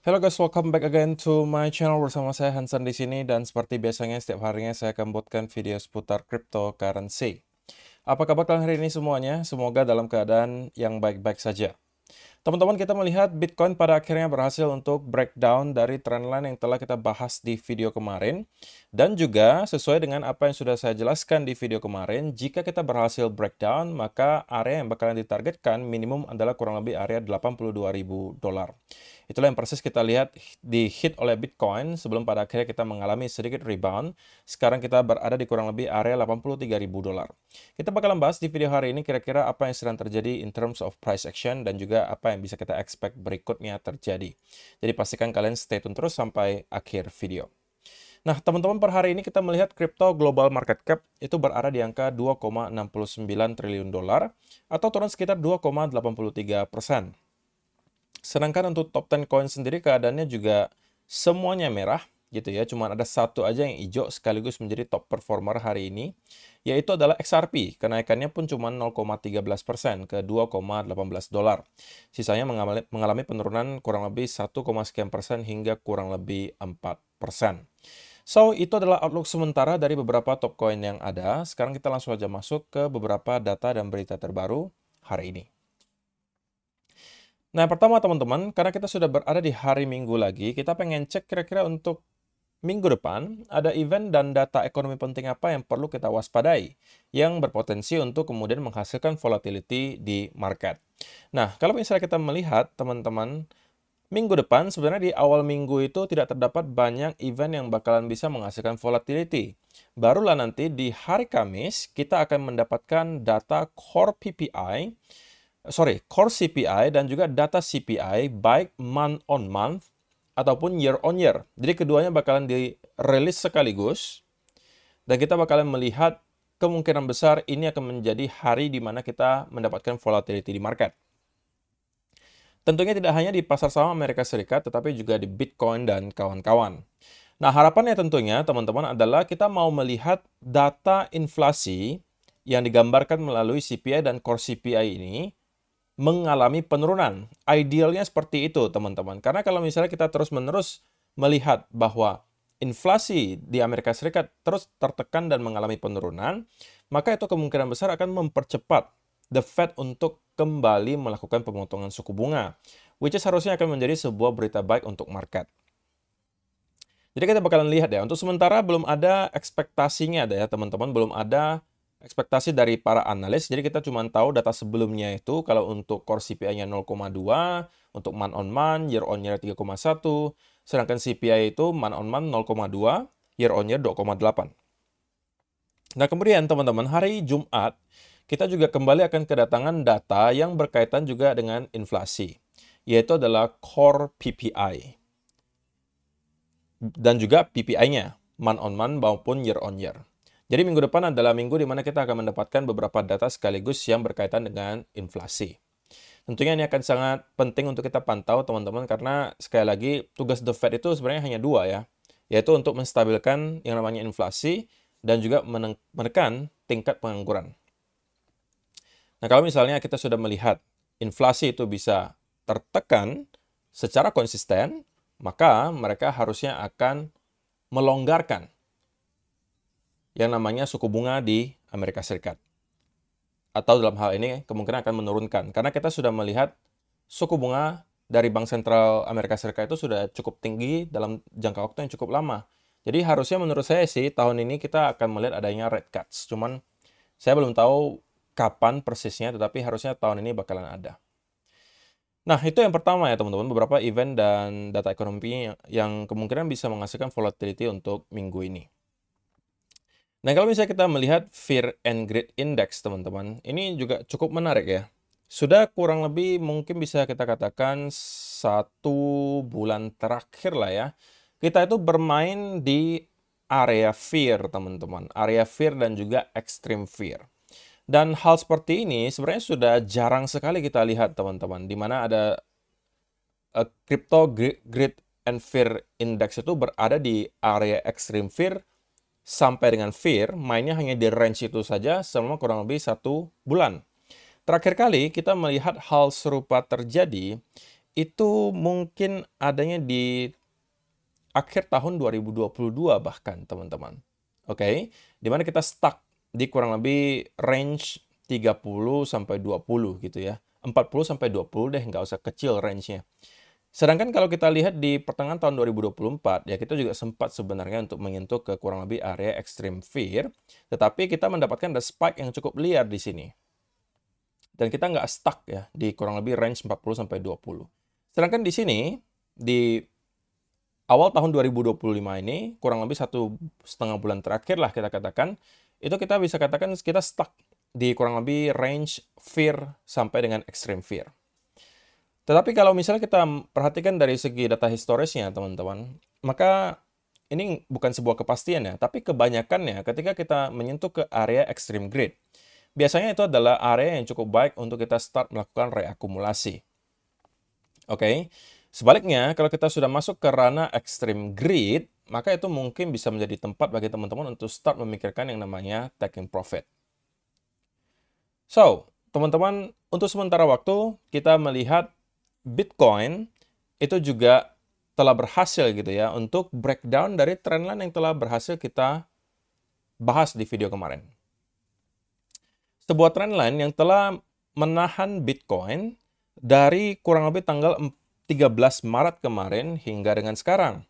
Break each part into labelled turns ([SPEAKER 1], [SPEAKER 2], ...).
[SPEAKER 1] Hello guys, welcome back again to my channel bersama saya Hansen di sini dan seperti biasanya setiap harinya saya akan buatkan video seputar cryptocurrency. Apa kabar kalian hari ini semuanya? Semoga dalam keadaan yang baik-baik saja. Teman-teman, kita melihat Bitcoin pada akhirnya berhasil untuk breakdown dari trendline yang telah kita bahas di video kemarin. Dan juga sesuai dengan apa yang sudah saya jelaskan di video kemarin, jika kita berhasil breakdown, maka area yang bakalan ditargetkan minimum adalah kurang lebih area $82.000. Itulah yang persis kita lihat di hit oleh Bitcoin sebelum pada akhirnya kita mengalami sedikit rebound. Sekarang kita berada di kurang lebih area $83.000. Kita bakalan bahas di video hari ini kira-kira apa yang sedang terjadi in terms of price action dan juga apa yang bisa kita expect berikutnya terjadi. Jadi pastikan kalian stay tune terus sampai akhir video. Nah, teman-teman, per hari ini kita melihat crypto global market cap itu berada di angka 2,69 triliun dolar atau turun sekitar 2,83%. Sedangkan untuk top 10 coin sendiri keadaannya juga semuanya merah gitu ya. Cuma ada satu aja yang hijau sekaligus menjadi top performer hari ini, yaitu adalah XRP. Kenaikannya pun cuma 0,13% ke $2,18. Sisanya mengalami penurunan kurang lebih 1,sekian% hingga kurang lebih 4%. So, itu adalah outlook sementara dari beberapa top coin yang ada. Sekarang kita langsung aja masuk ke beberapa data dan berita terbaru hari ini. Nah, pertama teman-teman, karena kita sudah berada di hari Minggu lagi, kita pengen cek kira-kira untuk minggu depan ada event dan data ekonomi penting apa yang perlu kita waspadai, yang berpotensi untuk kemudian menghasilkan volatility di market. Nah, kalau misalnya kita melihat teman-teman, minggu depan sebenarnya di awal minggu itu tidak terdapat banyak event yang bakalan bisa menghasilkan volatility. Barulah nanti di hari Kamis kita akan mendapatkan data core CPI dan juga data CPI baik month on month ataupun year on year. Jadi keduanya bakalan dirilis sekaligus dan kita bakalan melihat kemungkinan besar ini akan menjadi hari di mana kita mendapatkan volatility di market. Tentunya tidak hanya di pasar saham Amerika Serikat, tetapi juga di Bitcoin dan kawan-kawan. Nah, harapannya tentunya teman-teman adalah kita mau melihat data inflasi yang digambarkan melalui CPI dan core CPI ini mengalami penurunan. Idealnya seperti itu, teman-teman. Karena kalau misalnya kita terus-menerus melihat bahwa inflasi di Amerika Serikat terus tertekan dan mengalami penurunan, maka itu kemungkinan besar akan mempercepat The Fed untuk kembali melakukan pemotongan suku bunga, which is harusnya akan menjadi sebuah berita baik untuk market. Jadi kita bakalan lihat ya, untuk sementara belum ada ekspektasinya ya teman-teman, belum ada ekspektasi dari para analis. Jadi kita cuma tahu data sebelumnya itu kalau untuk core CPI-nya 0,2, untuk month on month, year on year 3,1, sedangkan CPI itu month on month 0,2, year on year 2,8. Nah, kemudian teman-teman, hari Jumat kita juga kembali akan kedatangan data yang berkaitan juga dengan inflasi, yaitu adalah core PPI dan juga PPI-nya month on month maupun year on year. Jadi minggu depan adalah minggu di mana kita akan mendapatkan beberapa data sekaligus yang berkaitan dengan inflasi. Tentunya ini akan sangat penting untuk kita pantau teman-teman karena sekali lagi tugas The Fed itu sebenarnya hanya dua ya, yaitu untuk menstabilkan yang namanya inflasi dan juga menekan tingkat pengangguran. Nah, kalau misalnya kita sudah melihat inflasi itu bisa tertekan secara konsisten, maka mereka harusnya akan melonggarkan yang namanya suku bunga di Amerika Serikat. Atau dalam hal ini kemungkinan akan menurunkan. Karena kita sudah melihat suku bunga dari Bank Sentral Amerika Serikat itu sudah cukup tinggi dalam jangka waktu yang cukup lama. Jadi harusnya menurut saya sih tahun ini kita akan melihat adanya rate cuts. Cuman saya belum tahu kapan persisnya, tetapi harusnya tahun ini bakalan ada. Nah, itu yang pertama ya teman-teman, beberapa event dan data ekonomi yang kemungkinan bisa menghasilkan volatility untuk minggu ini. Nah, kalau misalnya kita melihat Fear and Greed Index, teman-teman, ini juga cukup menarik ya. Sudah kurang lebih mungkin bisa kita katakan 1 bulan terakhir lah ya. Kita itu bermain di area fear, teman-teman. Area fear dan juga extreme fear. Dan hal seperti ini sebenarnya sudah jarang sekali kita lihat, teman-teman. Di mana ada Crypto Greed and Fear Index itu berada di area extreme fear sampai dengan fear, mainnya hanya di range itu saja selama kurang lebih 1 bulan. Terakhir kali kita melihat hal serupa terjadi itu mungkin adanya di akhir tahun 2022 bahkan, teman-teman. Oke, di mana kita stuck di kurang lebih range 30 sampai 20 gitu ya. 40 sampai 20 deh, nggak usah kecil range-nya. Sedangkan kalau kita lihat di pertengahan tahun 2024, ya kita juga sempat sebenarnya untuk menyentuh ke kurang lebih area extreme fear, tetapi kita mendapatkan ada spike yang cukup liar di sini. Dan kita nggak stuck ya di kurang lebih range 40 sampai 20. Sedangkan di sini, di awal tahun 2025 ini, kurang lebih 1,5 bulan terakhir lah kita katakan, itu kita bisa katakan kita stuck di kurang lebih range fear sampai dengan extreme fear. Tetapi kalau misalnya kita perhatikan dari segi data historisnya, teman-teman, maka ini bukan sebuah kepastian ya, tapi kebanyakannya ketika kita menyentuh ke area extreme grid, biasanya itu adalah area yang cukup baik untuk kita start melakukan reakumulasi. Oke, sebaliknya kalau kita sudah masuk ke ranah extreme grid, maka itu mungkin bisa menjadi tempat bagi teman-teman untuk start memikirkan yang namanya taking profit. So, teman-teman, untuk sementara waktu kita melihat Bitcoin itu juga telah berhasil gitu ya untuk breakdown dari trendline yang telah berhasil kita bahas di video kemarin. Sebuah trendline yang telah menahan Bitcoin dari kurang lebih tanggal 13 Maret kemarin hingga dengan sekarang.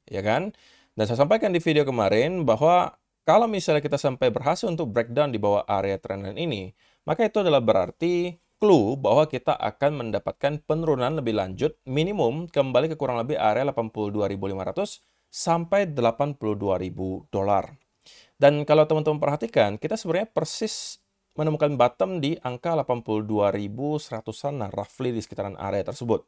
[SPEAKER 1] Ya kan? Dan saya sampaikan di video kemarin bahwa kalau misalnya kita sampai berhasil untuk breakdown di bawah area trendline ini, maka itu adalah berarti clue bahwa kita akan mendapatkan penurunan lebih lanjut minimum kembali ke kurang lebih area 82.500 sampai 82.000 dolar. Dan kalau teman-teman perhatikan, kita sebenarnya persis menemukan bottom di angka 82.100-an, roughly di sekitaran area tersebut.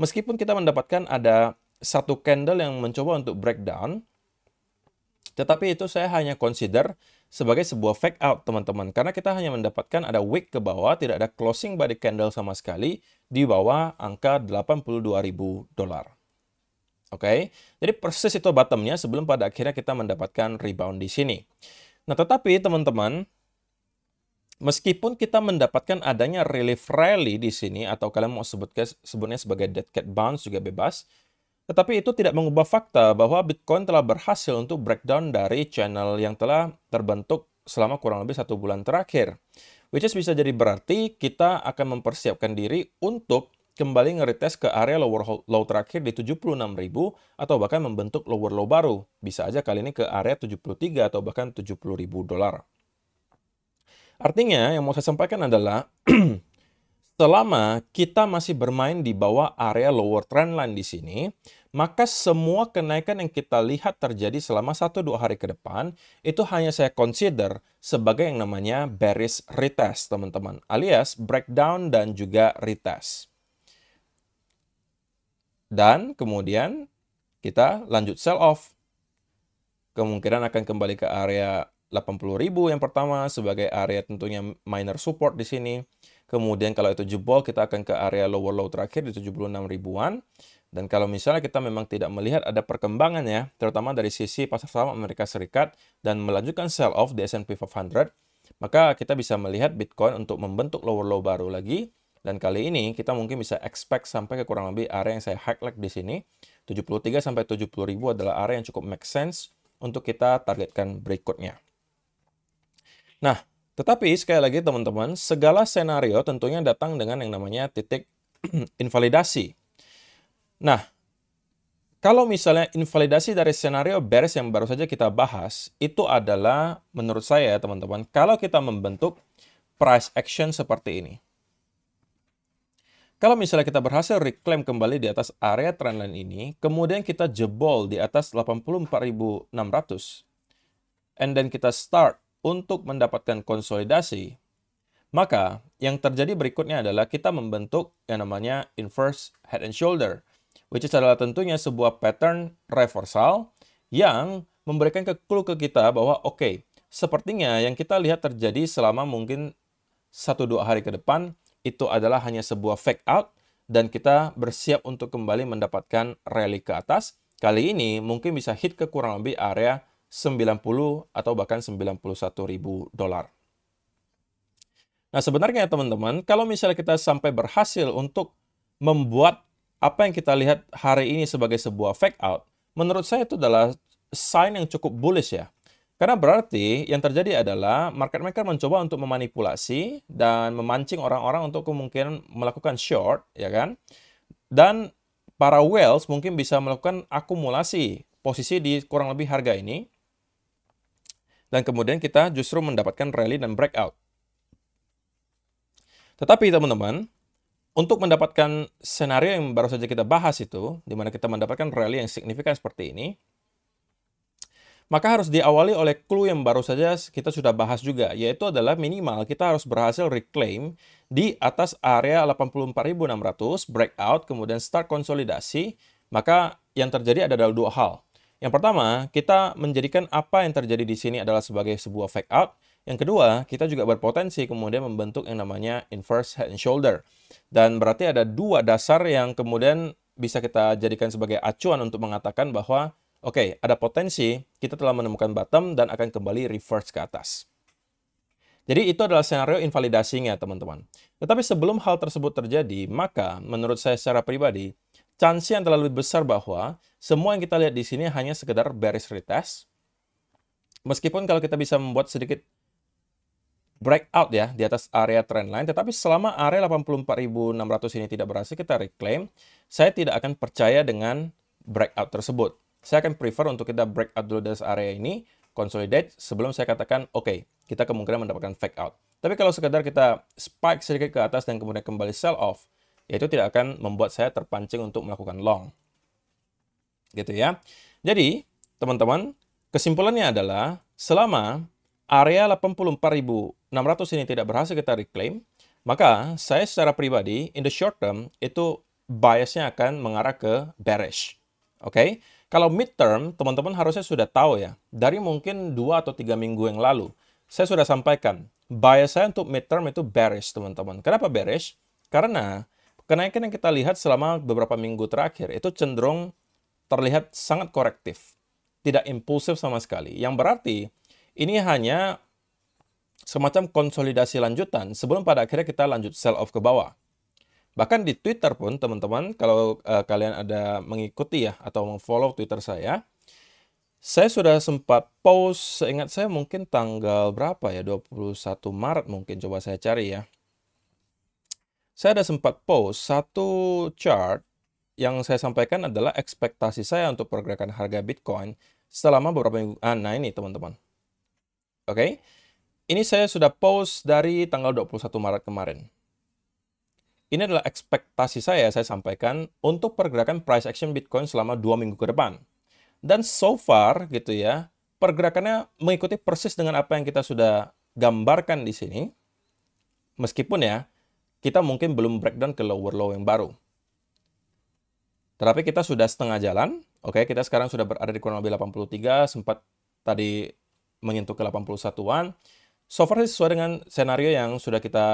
[SPEAKER 1] Meskipun kita mendapatkan ada satu candle yang mencoba untuk breakdown, tetapi itu saya hanya consider sebagai sebuah fake out, teman-teman. Karena kita hanya mendapatkan ada wick ke bawah, tidak ada closing body candle sama sekali di bawah angka 82.000 dolar. Oke, jadi persis itu bottomnya sebelum pada akhirnya kita mendapatkan rebound di sini. Nah, tetapi teman-teman, meskipun kita mendapatkan adanya relief rally di sini, atau kalian mau sebutnya sebagai dead cat bounce juga bebas, tetapi itu tidak mengubah fakta bahwa Bitcoin telah berhasil untuk breakdown dari channel yang telah terbentuk selama kurang lebih 1 bulan terakhir. Which is bisa jadi berarti kita akan mempersiapkan diri untuk kembali nge-retest ke area lower low terakhir di 76.000 atau bahkan membentuk lower low baru. Bisa aja kali ini ke area 73 atau bahkan 70.000 dolar. Artinya yang mau saya sampaikan adalah selama kita masih bermain di bawah area lower trendline di sini, maka semua kenaikan yang kita lihat terjadi selama 1-2 hari ke depan, itu hanya saya consider sebagai yang namanya bearish retest, teman-teman. Alias breakdown dan juga retest. Dan kemudian kita lanjut sell off. Kemungkinan akan kembali ke area 80.000 yang pertama sebagai area tentunya minor support di sini. Kemudian kalau itu jebol, kita akan ke area lower low terakhir di 76 ribuan. Dan kalau misalnya kita memang tidak melihat ada perkembangan ya, terutama dari sisi pasar saham Amerika Serikat dan melanjutkan sell off di S&P 500, maka kita bisa melihat Bitcoin untuk membentuk lower low baru lagi. Dan kali ini kita mungkin bisa expect sampai ke kurang lebih area yang saya highlight di sini. 73 sampai 70 ribu adalah area yang cukup make sense untuk kita targetkan berikutnya. Nah, tetapi sekali lagi teman-teman, segala senario tentunya datang dengan yang namanya titik invalidasi. Nah, kalau misalnya invalidasi dari senario bearish yang baru saja kita bahas, itu adalah menurut saya teman-teman, kalau kita membentuk price action seperti ini. Kalau misalnya kita berhasil reclaim kembali di atas area trendline ini, kemudian kita jebol di atas 84.600, and then kita start untuk mendapatkan konsolidasi, maka yang terjadi berikutnya adalah kita membentuk yang namanya inverse head and shoulder, which is adalah tentunya sebuah pattern reversal yang memberikan clue ke kita bahwa oke, sepertinya yang kita lihat terjadi selama mungkin 1-2 hari ke depan itu adalah hanya sebuah fake out dan kita bersiap untuk kembali mendapatkan rally ke atas. Kali ini mungkin bisa hit ke kurang lebih area 90 atau bahkan 91.000 dolar. Nah, sebenarnya teman-teman, kalau misalnya kita sampai berhasil untuk membuat apa yang kita lihat hari ini sebagai sebuah fake out, menurut saya itu adalah sign yang cukup bullish ya. Karena berarti yang terjadi adalah market maker mencoba untuk memanipulasi dan memancing orang-orang untuk kemungkinan melakukan short, ya kan? Dan para whales mungkin bisa melakukan akumulasi posisi di kurang lebih harga ini. Dan kemudian kita justru mendapatkan rally dan breakout. Tetapi teman-teman, untuk mendapatkan senario yang baru saja kita bahas itu, di mana kita mendapatkan rally yang signifikan seperti ini, maka harus diawali oleh clue yang baru saja kita sudah bahas juga, yaitu adalah minimal kita harus berhasil reclaim di atas area 84.600, breakout, kemudian start konsolidasi, maka yang terjadi adalah dua hal. Yang pertama, kita menjadikan apa yang terjadi di sini adalah sebagai sebuah fake out. Yang kedua, kita juga berpotensi kemudian membentuk yang namanya inverse head and shoulder. Dan berarti ada dua dasar yang kemudian bisa kita jadikan sebagai acuan untuk mengatakan bahwa oke, ada potensi kita telah menemukan bottom dan akan kembali reverse ke atas. Jadi itu adalah skenario invalidasinya, teman-teman. Tetapi sebelum hal tersebut terjadi, maka menurut saya secara pribadi, chance yang terlalu besar bahwa semua yang kita lihat di sini hanya sekedar bearish retest. Meskipun kalau kita bisa membuat sedikit breakout ya di atas area trendline, tetapi selama area 84.600 ini tidak berhasil kita reclaim, saya tidak akan percaya dengan breakout tersebut. Saya akan prefer untuk kita breakout dulu dari area ini, consolidate sebelum saya katakan oke, kita kemungkinan mendapatkan fake out. Tapi kalau sekedar kita spike sedikit ke atas dan kemudian kembali sell off, yaitu tidak akan membuat saya terpancing untuk melakukan long. Gitu ya. Jadi, teman-teman, kesimpulannya adalah selama area 84.600 ini tidak berhasil kita reclaim, maka saya secara pribadi, in the short term, itu biasnya akan mengarah ke bearish. Oke? Kalau midterm, teman-teman harusnya sudah tahu ya, dari mungkin 2 atau 3 minggu yang lalu, saya sudah sampaikan, bias saya untuk midterm itu bearish, teman-teman. Kenapa bearish? Karena kenaikan yang kita lihat selama beberapa minggu terakhir, itu cenderung terlihat sangat korektif. Tidak impulsif sama sekali. Yang berarti, ini hanya semacam konsolidasi lanjutan sebelum pada akhirnya kita lanjut sell off ke bawah. Bahkan di Twitter pun, teman-teman, kalau kalian ada mengikuti ya, atau meng-follow Twitter saya sudah sempat post, seingat saya mungkin tanggal berapa ya, 21 Maret mungkin, coba saya cari ya. Saya ada sempat post satu chart yang saya sampaikan adalah ekspektasi saya untuk pergerakan harga Bitcoin selama beberapa minggu. Nah ini teman-teman. Oke, ini saya sudah post dari tanggal 21 Maret kemarin. Ini adalah ekspektasi saya sampaikan untuk pergerakan price action Bitcoin selama 2 minggu ke depan. Dan so far, gitu ya, pergerakannya mengikuti persis dengan apa yang kita sudah gambarkan di sini. Meskipun ya, kita mungkin belum breakdown ke lower low yang baru. Tetapi kita sudah setengah jalan. Oke, kita sekarang sudah berada di kurang lebih 83, sempat tadi menyentuh ke 81-an. So far sesuai dengan senario yang sudah kita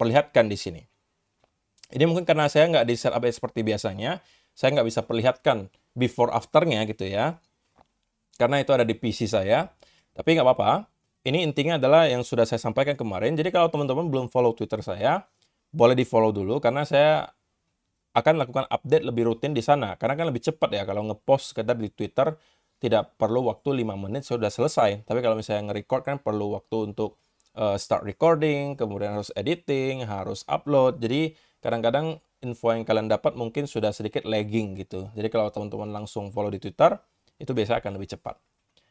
[SPEAKER 1] perlihatkan di sini. Ini mungkin karena saya nggak di setup seperti biasanya, saya nggak bisa perlihatkan before afternya gitu ya. Karena itu ada di PC saya. Tapi nggak apa-apa. Ini intinya adalah yang sudah saya sampaikan kemarin. Jadi kalau teman-teman belum follow Twitter saya, boleh di-follow dulu karena saya akan lakukan update lebih rutin di sana. Karena kan lebih cepat ya kalau ngepost sekedar di Twitter, tidak perlu waktu 5 menit sudah selesai. Tapi kalau misalnya nge-record kan perlu waktu untuk start recording, kemudian harus editing, harus upload. Jadi kadang-kadang info yang kalian dapat mungkin sudah sedikit lagging gitu. Jadi kalau teman-teman langsung follow di Twitter, itu biasanya akan lebih cepat.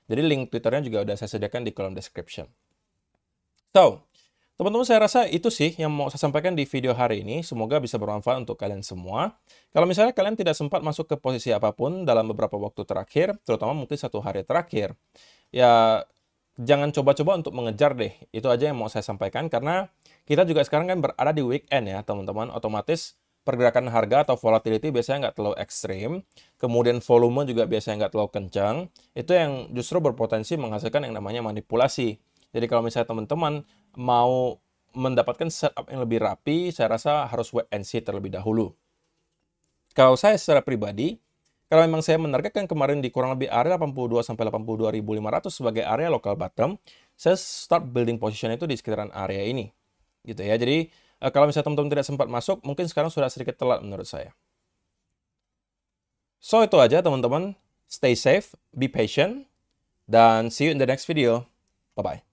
[SPEAKER 1] Jadi link Twitternya juga udah saya sediakan di kolom description. So, teman-teman saya rasa itu sih yang mau saya sampaikan di video hari ini. Semoga bisa bermanfaat untuk kalian semua. Kalau misalnya kalian tidak sempat masuk ke posisi apapun dalam beberapa waktu terakhir, terutama mungkin 1 hari terakhir, ya jangan coba-coba untuk mengejar deh. Itu aja yang mau saya sampaikan karena kita juga sekarang kan berada di weekend ya teman-teman. Otomatis pergerakan harga atau volatility biasanya nggak terlalu ekstrim. Kemudian volume juga biasanya nggak terlalu kencang. Itu yang justru berpotensi menghasilkan yang namanya manipulasi. Jadi kalau misalnya teman-teman mau mendapatkan setup yang lebih rapi, saya rasa harus wait and see terlebih dahulu. Kalau saya secara pribadi, kalau memang saya menargetkan kemarin di kurang lebih area 82 sampai 82.500 sebagai area local bottom, saya start building position itu di sekitaran area ini. Gitu ya. Jadi kalau misalnya teman-teman tidak sempat masuk, mungkin sekarang sudah sedikit telat menurut saya. So, itu aja teman-teman. Stay safe, be patient, dan see you in the next video. Bye-bye.